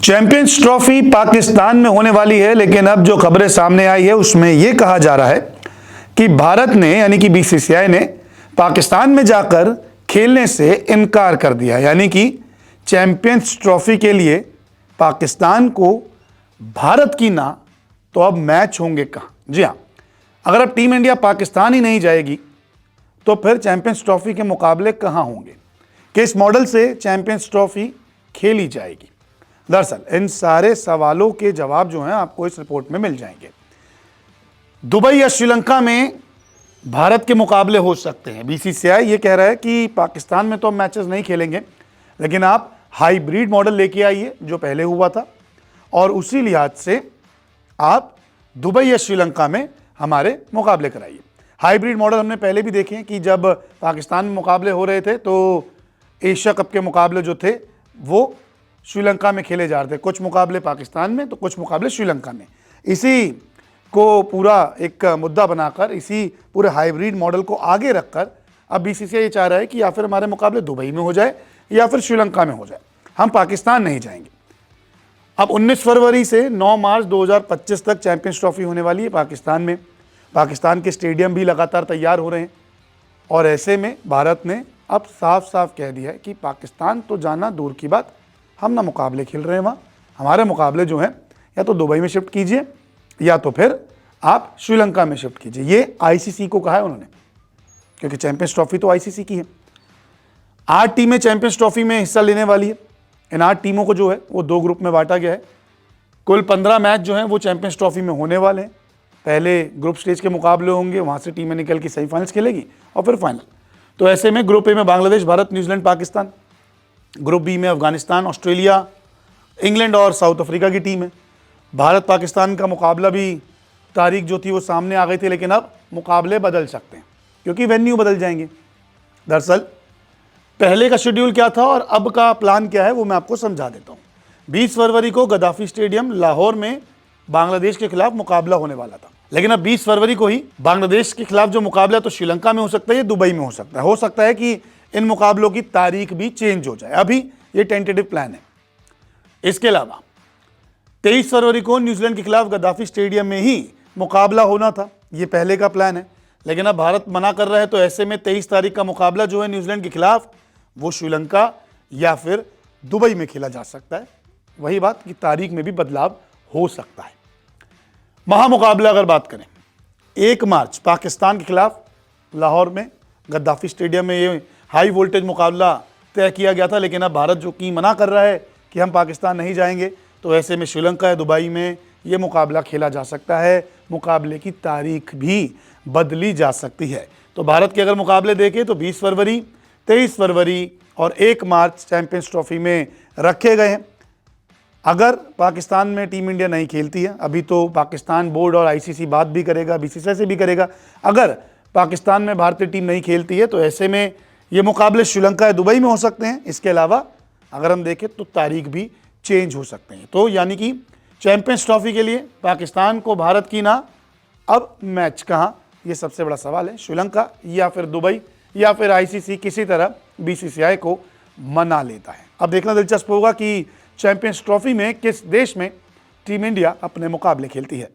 Champions trophy Pakistan में होने वाली है, लेकिन अब जो खबरें सामने आई है उसमें यह कहा जा रहा है कि भारत ने यानी कि बीसीसीआई ने पाकिस्तान में जाकर खेलने से इनकार कर दिया। यानी कि चैंपियंस ट्रॉफी के लिए पाकिस्तान को भारत की ना तो अब मैच होंगे कहां। जी हां, अगर अब टीम इंडिया पाकिस्तान ही नहीं जाएगी तो फिर चैंपियंस ट्रॉफी के मुकाबले कहां होंगे, किस मॉडल से चैंपियंस ट्रॉफी खेली जाएगी। दरअसल इन सारे सवालों के जवाब जो हैं आपको इस रिपोर्ट में मिल जाएंगे। दुबई या श्रीलंका में भारत के मुकाबले हो सकते हैं। बीसीसीआई ये कह रहा है कि पाकिस्तान में तो मैचेस नहीं खेलेंगे, लेकिन आप हाइब्रिड मॉडल लेके आइए जो पहले हुआ था, और उसी लिहाज से आप दुबई या श्रीलंका में हमारे मुकाबले कराइए। हाइब्रिड मॉडल हमने पहले भी देखे कि जब पाकिस्तान में मुकाबले हो रहे थे तो एशिया कप के मुकाबले जो थे वो श्रीलंका में खेले जा रहे थे, कुछ मुकाबले पाकिस्तान में तो कुछ मुकाबले श्रीलंका में। इसी को पूरा एक मुद्दा बनाकर, इसी पूरे हाइब्रिड मॉडल को आगे रखकर अब बीसीसीआई ये चाह रहा है कि या फिर हमारे मुकाबले दुबई में हो जाए या फिर श्रीलंका में हो जाए, हम पाकिस्तान नहीं जाएंगे। अब 19 फरवरी से 9 मार्च 2025 तक चैंपियंस ट्रॉफी होने वाली है पाकिस्तान में। पाकिस्तान के स्टेडियम भी लगातार तैयार हो रहे हैं, और ऐसे में भारत ने अब साफ साफ कह दिया है कि पाकिस्तान तो जाना दूर की बात, हम ना मुकाबले खेल रहे हैं वहाँ, हमारे मुकाबले जो हैं या तो दुबई में शिफ्ट कीजिए या तो फिर आप श्रीलंका में शिफ्ट कीजिए। ये आईसीसी को कहा है उन्होंने, क्योंकि चैंपियंस ट्रॉफी तो आईसीसी की है। 8 टीमें चैंपियंस ट्रॉफी में हिस्सा लेने वाली है। इन 8 टीमों को जो है वो 2 ग्रुप में बांटा गया है। कुल 15 मैच जो हैं वो चैंपियंस ट्रॉफी में होने वाले हैं। पहले ग्रुप स्टेज के मुकाबले होंगे, वहाँ से टीमें निकल के सेमीफाइनल्स खेलेगी और फिर फाइनल। तो ऐसे में ग्रुप ए में Bangladesh, Bharat, New Zealand, Pakistan. Group B में अफगानिस्तान, ऑस्ट्रेलिया, इंग्लैंड और साउथ अफ्रीका की टीम है। भारत पाकिस्तान का मुकाबला भी तारीख जो थी वो सामने आ गई थी, लेकिन अब मुकाबले बदल सकते हैं क्योंकि वेन्यू बदल जाएंगे। दरअसल पहले का शेड्यूल क्या था और अब का प्लान क्या है वो मैं आपको समझा देता हूँ। 20 फरवरी को गद्दाफी स्टेडियम लाहौर में बांग्लादेश के खिलाफ मुकाबला होने वाला था, लेकिन अब 20 फरवरी को ही बांग्लादेश के खिलाफ जो मुकाबला तो श्रीलंका में हो सकता है, ये दुबई में हो सकता है। हो सकता है कि इन मुकाबलों की तारीख भी चेंज हो जाए, अभी ये टेंटेटिव प्लान है। इसके अलावा 23 फरवरी को न्यूजीलैंड के खिलाफ गद्दाफी स्टेडियम में ही मुकाबला होना था, ये पहले का प्लान है, लेकिन अब भारत मना कर रहा है। तो ऐसे में 23 तारीख का मुकाबला जो है न्यूजीलैंड के खिलाफ वो श्रीलंका या फिर दुबई में खेला जा सकता है। वही बात कि तारीख में भी बदलाव हो सकता है। महामुकाबला अगर बात करें, 1 मार्च पाकिस्तान के खिलाफ लाहौर में गद्दाफी स्टेडियम में ये हाई वोल्टेज मुकाबला तय किया गया था, लेकिन अब भारत जो कि मना कर रहा है कि हम पाकिस्तान नहीं जाएंगे, तो ऐसे में श्रीलंका या दुबई में ये मुकाबला खेला जा सकता है। मुकाबले की तारीख भी बदली जा सकती है। तो भारत के अगर मुकाबले देखें तो 20 फरवरी, 23 फरवरी और 1 मार्च चैंपियंस ट्रॉफी में रखे गए हैं। अगर पाकिस्तान में टीम इंडिया नहीं खेलती है, अभी तो पाकिस्तान बोर्ड और आईसीसी बात भी करेगा, बीसीसीआई से भी करेगा, अगर पाकिस्तान में भारतीय टीम नहीं खेलती है तो ऐसे में ये मुकाबले श्रीलंका या दुबई में हो सकते हैं। इसके अलावा अगर हम देखें तो तारीख भी चेंज हो सकते हैं। तो यानी कि चैंपियंस ट्रॉफी के लिए पाकिस्तान को भारत की ना अब मैच कहाँ, ये सबसे बड़ा सवाल है। श्रीलंका या फिर दुबई या फिर आईसीसी किसी तरह बीसीसीआई को मना लेता है। अब देखना दिलचस्प होगा कि चैंपियंस ट्रॉफी में किस देश में टीम इंडिया अपने मुकाबले खेलती है।